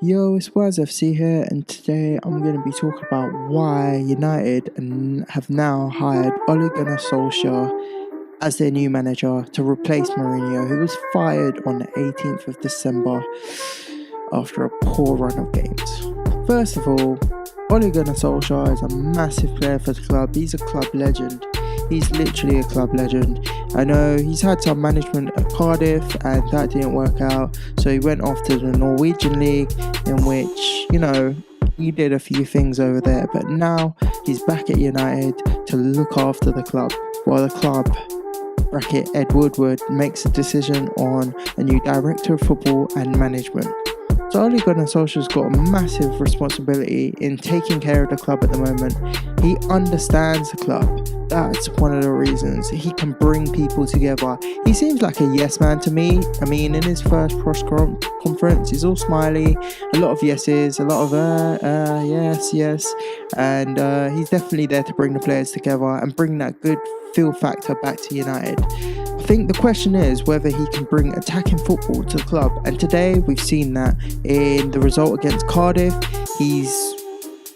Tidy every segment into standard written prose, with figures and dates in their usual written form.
Yo, it's Waz FC here, and today I'm going to be talking about why United have now hired Ole Gunnar Solskjaer as their new manager to replace Mourinho, who was fired on the 18th of December after a poor run of games. First of all, Ole Gunnar Solskjaer is a massive player for the club. He's a club legend. He's literally a club legend. I know he's had some management at Cardiff and that didn't work out, so he went off to the Norwegian League, in which, he did a few things over there, but now he's back at United to look after the club, while the club, bracket Ed Woodward, makes a decision on a new director of football and management. So Ole Gunnar Solskjaer's got a massive responsibility in taking care of the club at the moment. He understands the club. That's one of the reasons he can bring people together. He seems like a yes man to me. I mean, in his first press conference, he's all smiley, a lot of yeses, a lot of yes, and he's definitely there to bring the players together and bring that good feel factor back to United. I think the question is whether he can bring attacking football to the club, and today we've seen that in the result against Cardiff. He's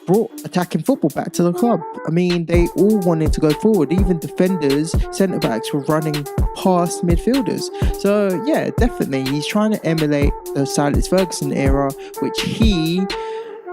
brought attacking football back to the club. I mean, they all wanted to go forward. Even defenders, centre-backs were running past midfielders. So yeah, definitely he's trying to emulate the Sir Alex Ferguson era, which he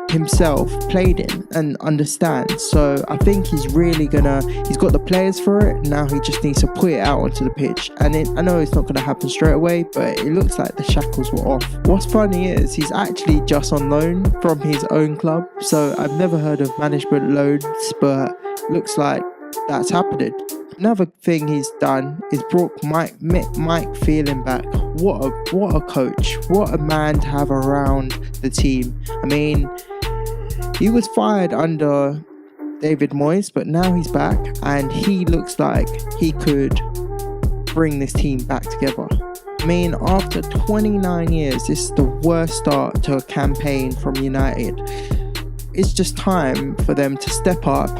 himself played in and understands. So I think he's got the players for it. Now he just needs to put it out onto the pitch, and I know it's not going to happen straight away, but it looks like the shackles were off. What's funny is he's actually just on loan from his own club, so I've never heard of management loans, but looks like that's happening. Another thing he's done is brought Mike Phelan back. What a coach, what a man to have around the team. I mean, he was fired under David Moyes, but now he's back and he looks like he could bring this team back together. I mean, after 29 years, this is the worst start to a campaign from United. It's just time for them to step up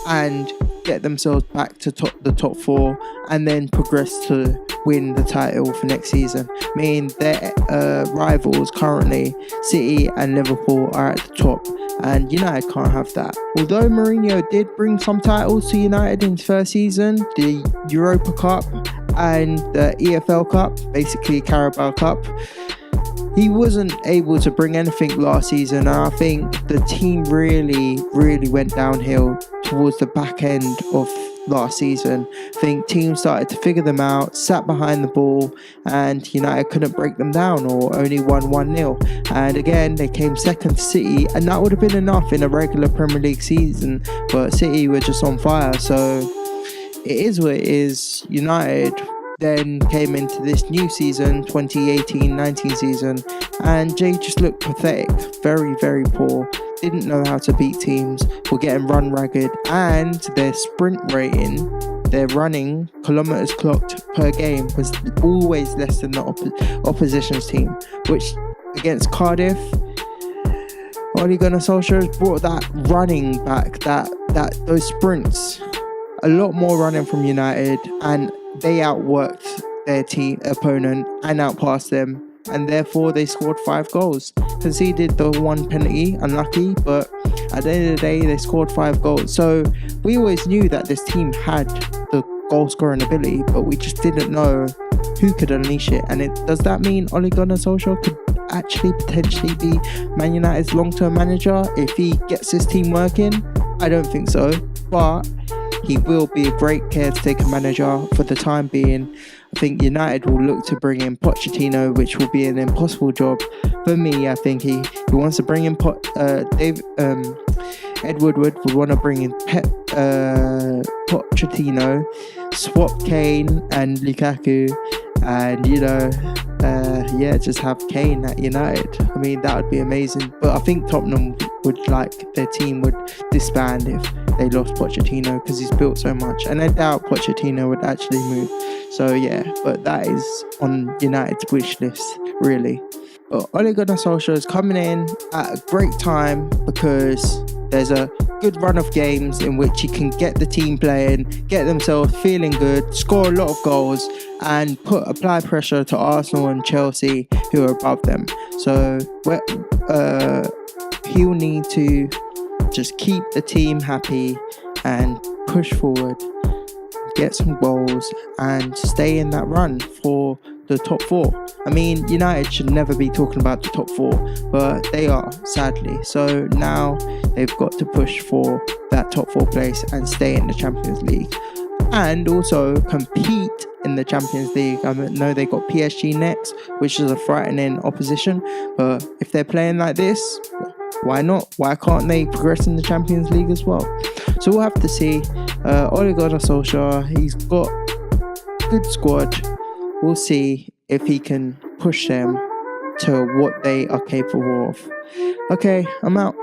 and get themselves back to the top four and then progress to win the title for next season. I mean, their rivals currently, City and Liverpool, are at the top, and United can't have that. Although Mourinho did bring some titles to United in his first season, the Europa Cup and the EFL Cup, basically Carabao Cup, he wasn't able to bring anything last season, and I think the team really went downhill towards the back end of last season. I think teams started to figure them out, sat behind the ball, and United couldn't break them down, or only won 1-0. And again, they came second to City, and that would have been enough in a regular Premier League season, but City were just on fire. So it is what it is. United then came into this new season, 2018-19 season, and they just looked pathetic, very poor, didn't know how to beat teams, were getting run ragged, and their sprint rating, their running kilometres clocked per game, was always less than the opposition's team, which against Cardiff, Ole Gunnar Solskjaer brought that running back, those sprints, a lot more running from United, and they outworked their opponent and outpassed them, and therefore they scored 5 goals. Conceded the 1 penalty, unlucky, but at the end of the day they scored 5 goals. So we always knew that this team had the goal scoring ability, but we just didn't know who could unleash it. And does that mean Ole Gunnar Solskjaer could actually potentially be Man United's long-term manager if he gets his team working? I don't think so, but he will be a great caretaker manager for the time being. I think United will look to bring in Pochettino, which will be an impossible job. For me, I think he wants to bring in Ed Woodward would want to bring in Pochettino, swap Kane and Lukaku, and just have Kane at United. I mean, that would be amazing. But I think Tottenham their team would disband if they lost Pochettino, because he's built so much, and I doubt Pochettino would actually move. So yeah, but that is on United's wish list, really. But Ole Gunnar Solskjaer is coming in at a great time, because there's a good run of games in which he can get the team playing, get themselves feeling good, score a lot of goals, and apply pressure to Arsenal and Chelsea, who are above them. So he'll need to just keep the team happy and push forward, get some goals, and stay in that run for the top four. I mean, United should never be talking about the top four, but they are, sadly. So now they've got to push for that top four place and stay in the Champions League. And also compete in the Champions League. I know they got PSG next, which is a frightening opposition. But if they're playing like this, why not? Why can't they progress in the Champions League as well? So we'll have to see. Ole Gunnar Solskjaer, he's got a good squad. We'll see if he can push them to what they are capable of. Okay, I'm out.